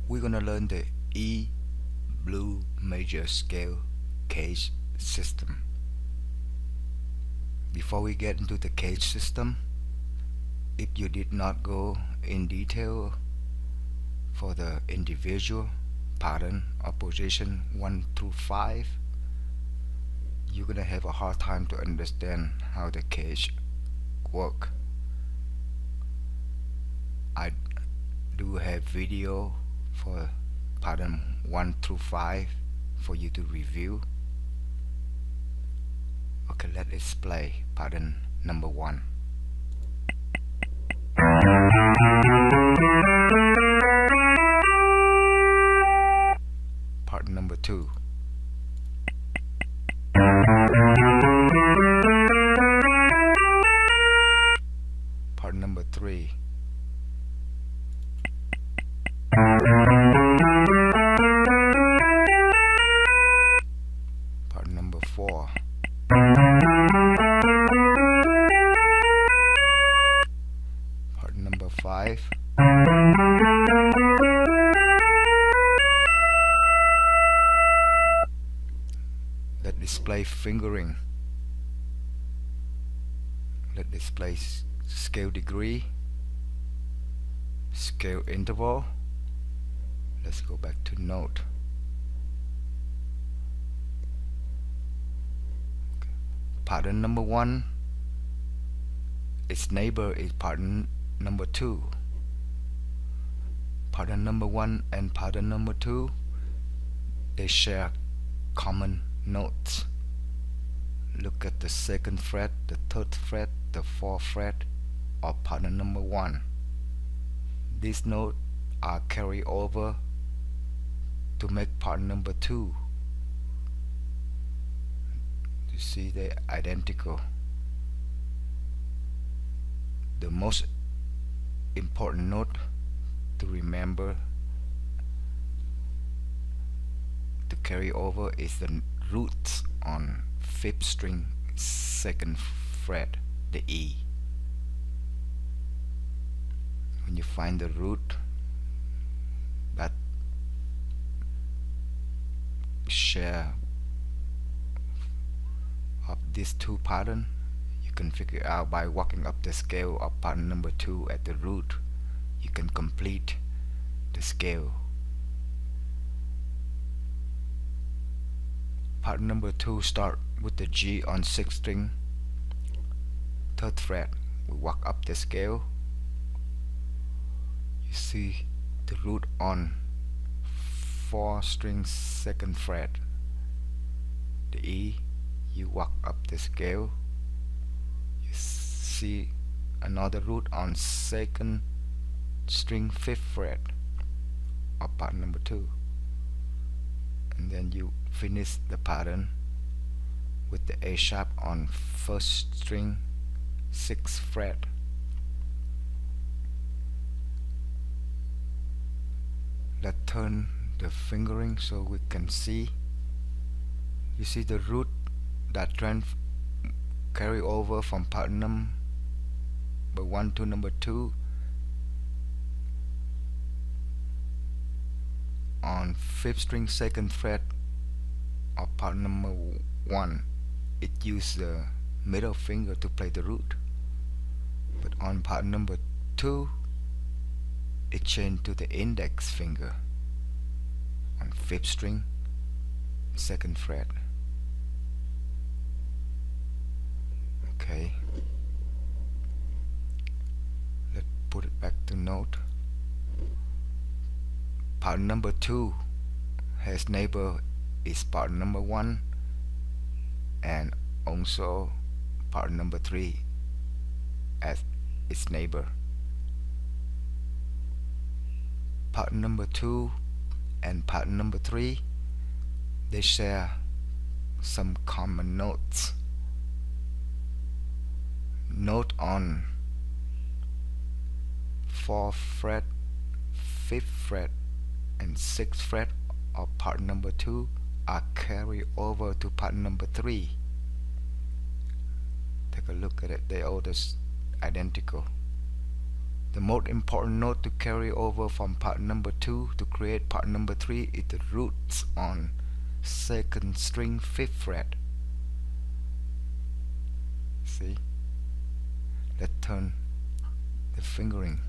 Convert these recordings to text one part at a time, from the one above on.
We're gonna learn the E blue major scale CAGED system. Before we get into the CAGED system, if you did not go in detail for the individual pattern of position 1 through 5, you're gonna have a hard time to understand how the CAGED work. I do have video for pattern 1 through 5 for you to review. Okay, let's play pattern number 1. Pattern number 2. Pattern number 3. Pattern number 4. Pattern number 5. Let's display fingering. Let's display scale degree, scale interval. Let's go back to note. Okay. Pattern number 1, its neighbor is pattern number 2. Pattern number 1 and pattern number 2, they share common notes. Look at the 2nd fret, the 3rd fret, the 4th fret of pattern number 1. These notes are carried over to make pattern number 2. You see they're identical. The most important note to remember to carry over is the roots on 5th string 2nd fret, the E. When you find the root that share of these two patterns, you can figure out by walking up the scale of pattern number 2 at the root. You can complete the scale. Pattern number 2 start with the G on 6th string 3rd fret. We walk up the scale. You see the root on 4th string 2nd fret, the E. You walk up the scale. You see another root on 2nd string 5th fret of pattern number 2, and then you finish the pattern with the A sharp on 1st string 6th fret. Let's turn the fingering so we can see. You see the root that carry over from pattern number 1 to number 2 on 5th string 2nd fret of pattern number 1. It used the middle finger to play the root, but on pattern number 2 it changed to the index finger on 5th string 2nd fret. Okay, let's put it back to note. Pattern number 2 has neighbor is pattern number 1, and also pattern number 3 as its neighbor. Pattern number 2 and pattern number 3, they share some common notes. Note on 4th fret, 5th fret, and 6th fret of pattern number 2 are carried over to pattern number 3. Take a look at it, they all just identical. The most important note to carry over from part number 2 to create part number 3 is the roots on second string 5th fret. See? Let's turn the fingering.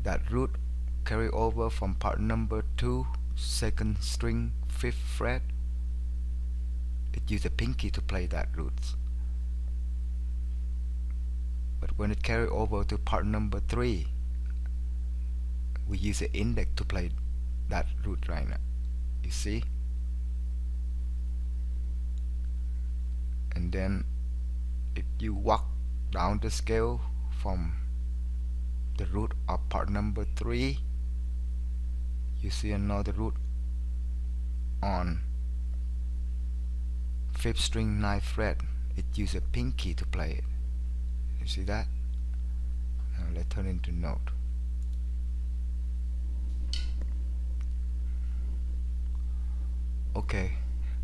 That root carry over from part number 2 second string 5th fret. It uses a pinky to play that roots. But when it carry over to part number 3, we use the index to play that root right now. You see? And then if you walk down the scale from the root of part number 3, you see another root on 5th string 9th fret. It uses a pinky to play it. You see that? Now let's turn into note. Okay,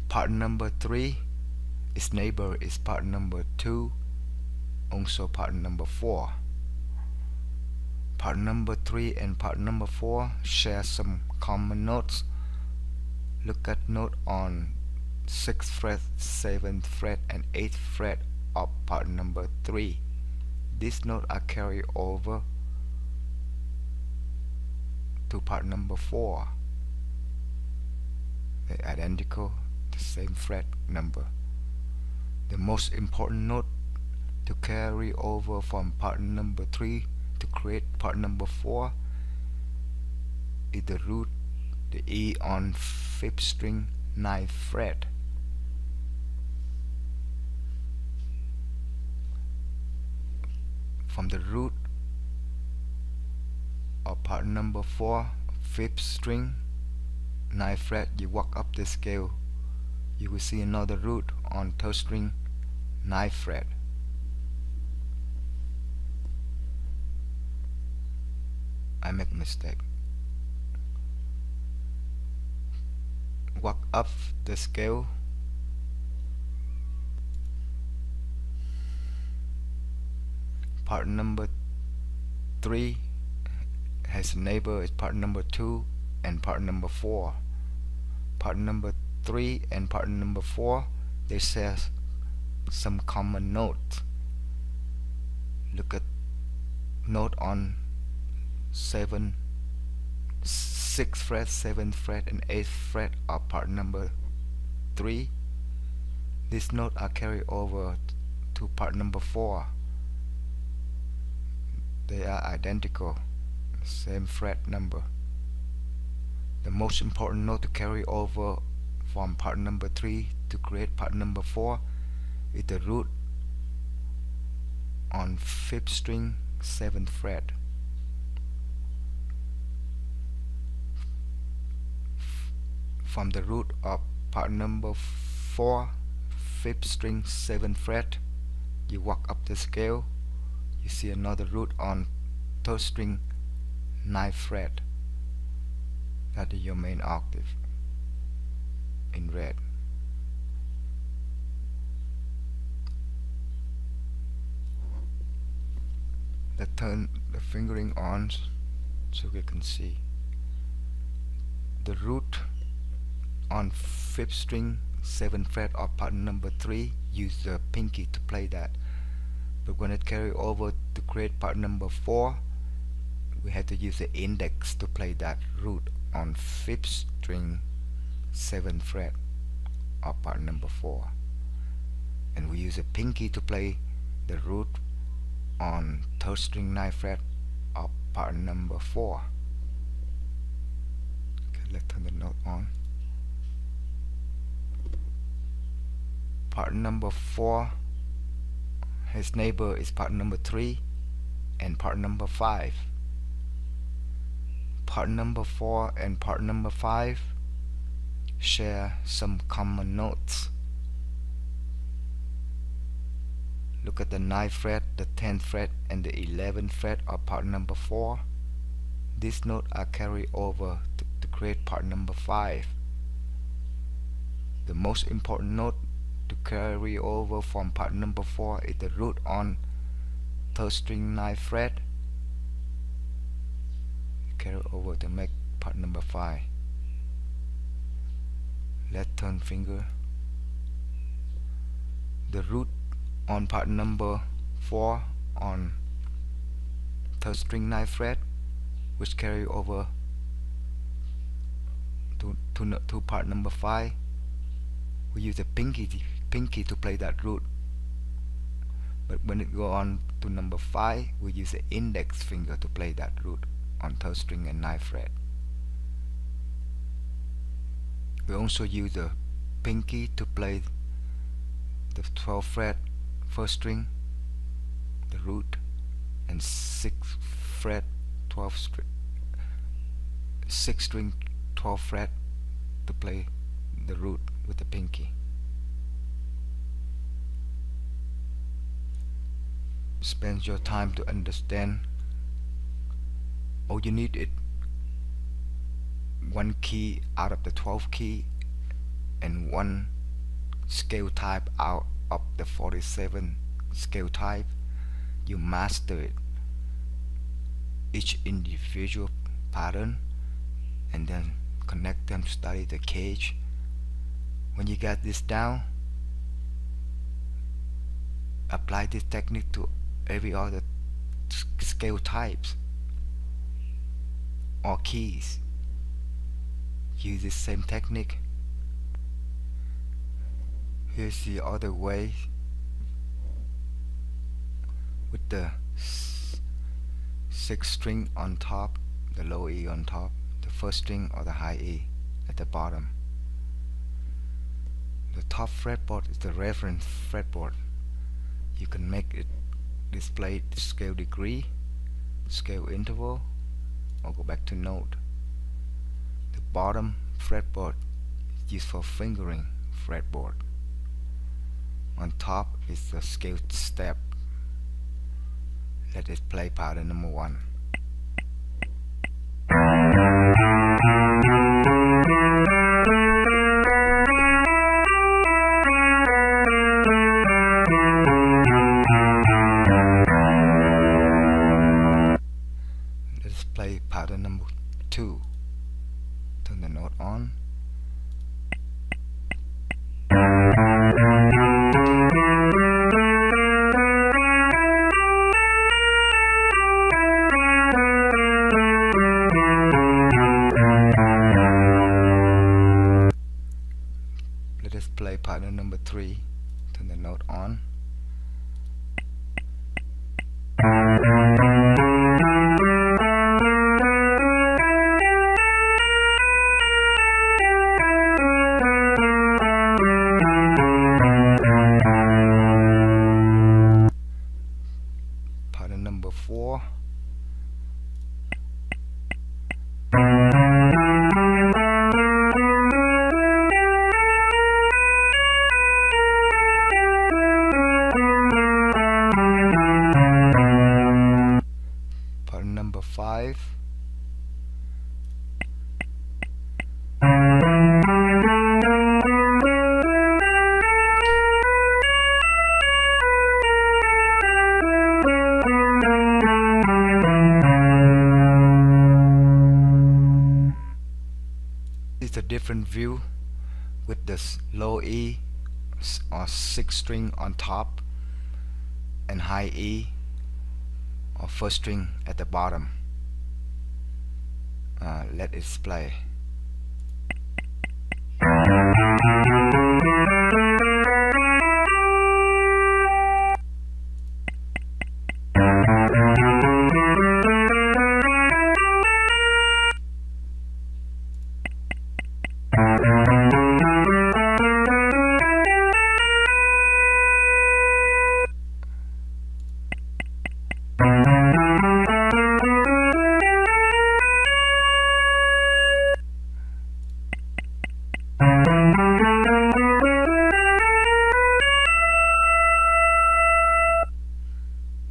part number 3, its neighbor is part number 2, also part number 4. Part number 3 and part number 4 share some common notes. Look at note on 6th fret, 7th fret and 8th fret of part number 3. These notes are carried over to part number 4. They're identical, the same fret number. The most important note to carry over from part number 3 to create part number 4 is the root, the E on 5th string 9th fret. From the root of part number 4, 5th string 9th fret, you walk up the scale, you will see another root on 3rd string 9th fret. I make a mistake. Walk up the scale, part number 3 has a neighbor is part number 2 and part number 4. Part number 3 and part number 4, they share some common notes. Look at note on 6th fret, 7th fret and 8th fret of part number 3. These notes are carried over to part number 4. They are identical, same fret number. The most important note to carry over from part number 3 to create part number 4 is the root on 5th string 7th fret. From the root of part number 4, 5th string 7th fret, you walk up the scale, you see another root on 3rd string 9th fret. That is your main octave in red. Let's turn the fingering on so we can see. The root on 5th string 7th fret of part number 3, use the pinky to play that. But when it carry over to create part number 4, we have to use the index to play that root on 5th string 7th fret of part number 4. And we use a pinky to play the root on 3rd string 9th fret of part number 4. Okay, let's turn the note on. Part number 4, his neighbor is part number 3 and part number 5. Part number 4 and part number 5 share some common notes. Look at the 9th fret, the 10th fret and the 11th fret of part number 4. These notes are carried over to create part number 5. The most important note to carry over from part number 4 is the root on third string 9th fret, carry over to make part number 5. Left turn finger. The root on part number 4 on third string 9th fret, which carry over to part number 5. We use the pinky to play that root, but when it go on to number 5, we use the index finger to play that root on third string and 9th fret. We also use the pinky to play the 12th fret first string, the root, and 6th fret 6th string 12th fret to play the root with the pinky. Spend your time to understand. All you need is one key out of the 12 key and one scale type out of the 47 scale type. You master it, each individual pattern, and then connect them to study the CAGED. When you get this down, apply this technique to every other scale types or keys. Use this same technique. Here's the other way, with the 6th string on top, the low E on top, the first string or the high E at the bottom. The top fretboard is the reference fretboard. You can make it display the scale degree, scale interval, or go back to note. The bottom fretboard is used for fingering fretboard. On top is the scale step. Let us play pattern number 1. Let us play pattern number 2. Turn the note on. Let us play pattern number 3. Turn the note on. Pattern number 4. Pattern number 5. It's a different view with this low E or 6th string on top and high E or first string at the bottom. Let it play.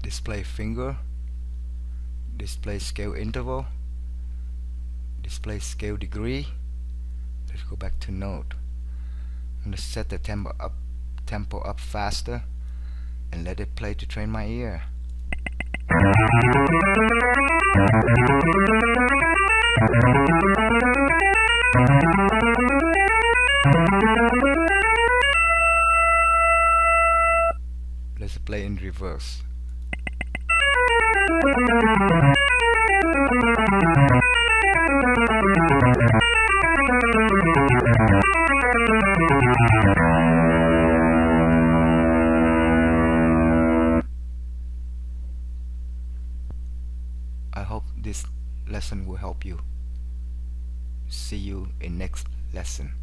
Display finger, display scale interval, display scale degree. Let's go back to note. I'm going to set the tempo up faster and let it play to train my ear. Let's play in reverse. I hope this lesson will help you. See you in next lesson.